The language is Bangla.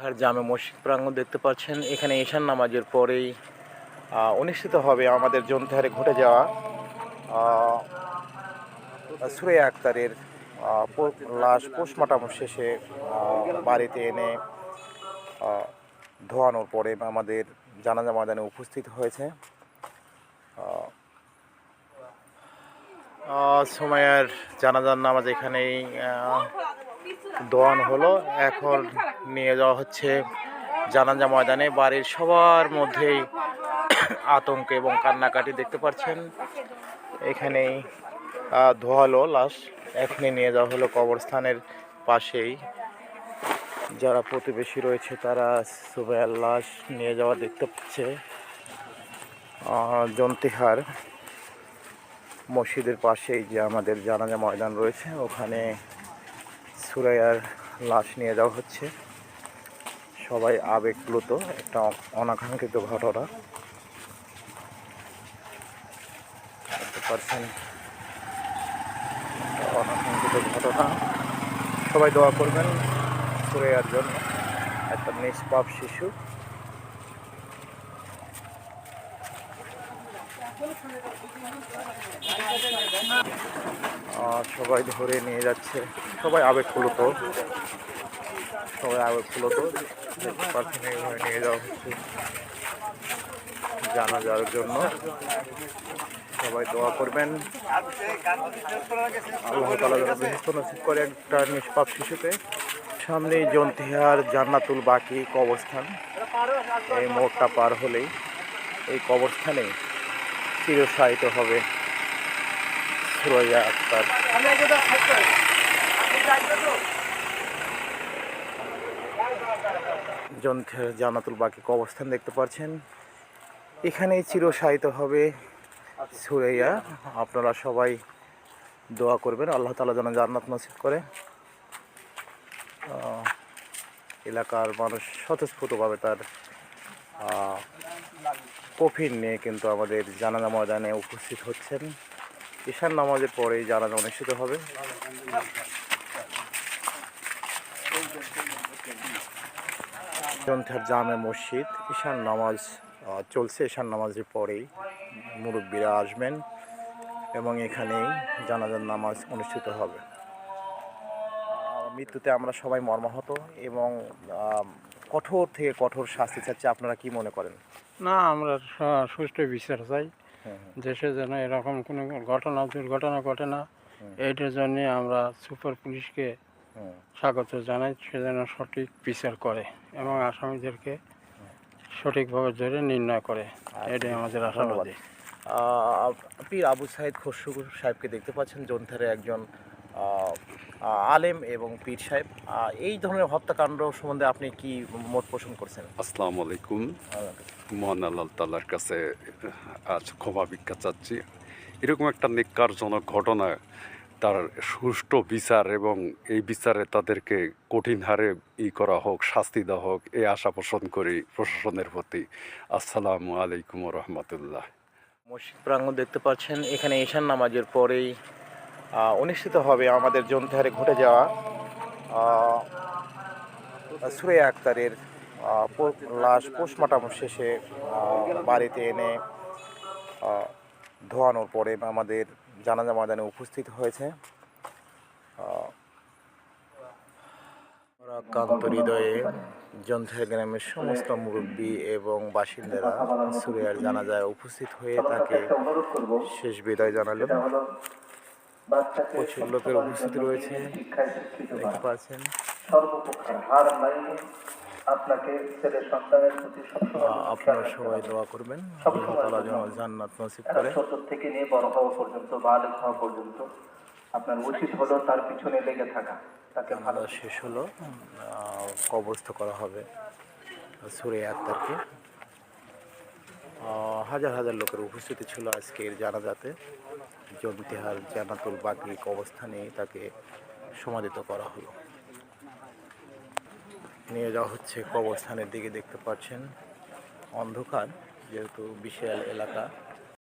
জন্তিহার জামে মসজিদ প্রাঙ্গণ দেখতে পাচ্ছেন। এখানে ঈশান নামাজের পরেই অনুষ্ঠিত হবে আমাদের জন্তিহারে ঘটে যাওয়া সুরাইয়া আক্তারের লাশ পোস্টমর্টম শেষে বাড়িতে এনে ধোয়ানোর পরে আমাদের জানাজা ময়দানে উপস্থিত হয়েছে। সুমাইয়ার জানাজার নামাজ এখানেই দোয়ান হলো। এখন নিয়ে যাওয়া হচ্ছে জানাজা ময়দানে। বাড়ির সবার মধ্যেই আতঙ্ক এবং কান্নাকাটি দেখতে পাচ্ছেন। এখানেই ধোয়ালো লাশ, এখনই নিয়ে যাওয়া হলো কবরস্থানের পাশেই। যারা প্রতিবেশী রয়েছে তারা সুমাইয়ার লাশ নিয়ে যাওয়া দেখতে পাচ্ছে। জন্তিহার মসজিদের পাশেই যে আমাদের জানাজা ময়দান রয়েছে, ওখানে সুরাইয়ার লাশ নিয়ে যাওয়া হচ্ছে। সবাই আবেগপ্লুত, একটা অনাকাঙ্ক্ষিত ঘটনা দেখতে পাচ্ছেন। অনাকাঙ্ক্ষিত ঘটনা, সবাই দোয়া করবেন সুরাইয়ার জন্য, একটা নিষ্পাপ শিশু। সবাই ধরে নিয়ে যাচ্ছে, সবাই আবেগপ্লুত, দেখতে পাচ্ছেন। এইভাবে নিয়ে যাওয়া হচ্ছে জানাজার জন্য। সবাই দোয়া করবেন আল্লাহ তাআলা যেন বেহেশত নসিব করে একটা নিষ্পাপ শিশুকে। সামনেই জন্তিহার জান্নাতুল বাকি কবরস্থান। এই মোড়টা পার হলেই এই কবরস্থানেই চিরশায়িত হবে সুরাইয়া আক্তার। জন্তিহার জান্নাতুল বাকি কবরস্থান দেখতে পাচ্ছেন। এখানেই চিরশায়িত হবে সুরাইয়া। আপনারা সবাই দোয়া করবেন আল্লাহ তাআলা যেন জান্নাত নসিব করে। এলাকার মানুষ স্বতঃস্ফূর্তভাবে তার কফিন নিয়ে কিন্তু আমাদের জানাজা ময়দানে উপস্থিত হচ্ছেন। ঈশান নামাজের পরেই জানাজা অনুষ্ঠিত হবে। জন্তিহার জামে মসজিদ, ঈশান নামাজ চলছে। ঈশান নামাজের পরেই মুরব্বীরা আসবেন এবং এখানেই জানাজার নামাজ অনুষ্ঠিত হবে। মৃত্যুতে আমরা সবাই মর্মাহত এবং কঠোর থেকে কঠোর শাস্তি চাচ্ছি। আপনারা কি মনে করেন? না, আমরা সুষ্ঠু বিচার চাই। দেশে যেন এরকম কোনো দুর্ঘটনা ঘটে না, এইটার জন্যে আমরা সুপার পুলিশকে স্বাগত জানাই। সে যেন সঠিক বিচার করে এবং আসামিদেরকে সঠিকভাবে ধরে নির্ণয় করে, এটাই আমাদের আশাবাদী। পীর আবু সাইদ খসরু সাহেবকে দেখতে পাচ্ছেন, জন্তিহারের একজন আলেম এবং পীর সাহেব। এই ধরনের হত্যাকাণ্ড সম্বন্ধে আপনি কি মত পোষণ করছেন? আসসালামু আলাইকুম। মহান আল্লাহ তাআলার কাছে আজ ক্ষমা ভিক্ষা চাচ্ছি। এরকম একটা নেক্কারজনক ঘটনা, তার সুষ্ঠু বিচার এবং এই বিচারে তাদেরকে কঠিন হারে করা হোক, শাস্তি দেওয়া হোক, এই আশা পোষণ করি প্রশাসনের প্রতি। আসসালামু আলাইকুম ওয়া রাহমাতুল্লাহ। মসজিদ প্রাঙ্গণ দেখতে পাচ্ছেন। এখানে ঈশান নামাজের পরেই অনুষ্ঠিত হবে আমাদের জন্তিহারে ঘটে যাওয়া সুরাইয়া আক্তারের লাশ পোস্টমর্টম শেষে বাড়িতে এনে ধোয়ানোর পরে আমাদের জানাজা ময়দানে উপস্থিত হয়েছে। আক্রান্ত হৃদয়ে জন্তিহার গ্রামের সমস্ত মুরব্বী এবং বাসিন্দারা সুরাইয়ার জানাজায় উপস্থিত হয়ে তাকে শেষ বিদায় জানালেন। প্রচুর লোকের উপস্থিতি রয়েছে, দেখতে পাচ্ছেন। আপনারা সবাই দোয়া করবেন আল্লাহ তাআলা যেন জান্নাত নসিব করে। ছোট থেকে নিয়ে বড় হওয়া পর্যন্ত, বালিগ হওয়া পর্যন্ত আপনার উচিত হলো তার পিছনে লেগে থাকা। তাকে ভালো শেষ হলো, কবরস্থ করা হবে সুরাইয়া আক্তারকে। হাজার হাজার লোকের উপস্থিতি ছিল আজকের জানাজাতে। জন্তিহার জান্নাতুল বাকি কবরস্থানে তাকে সমাধিত করা হলো। নিয়ে যাওয়া হচ্ছে কবরস্থানের দিকে, দেখতে পাচ্ছেন অন্ধকার, যেহেতু বিশাল এলাকা।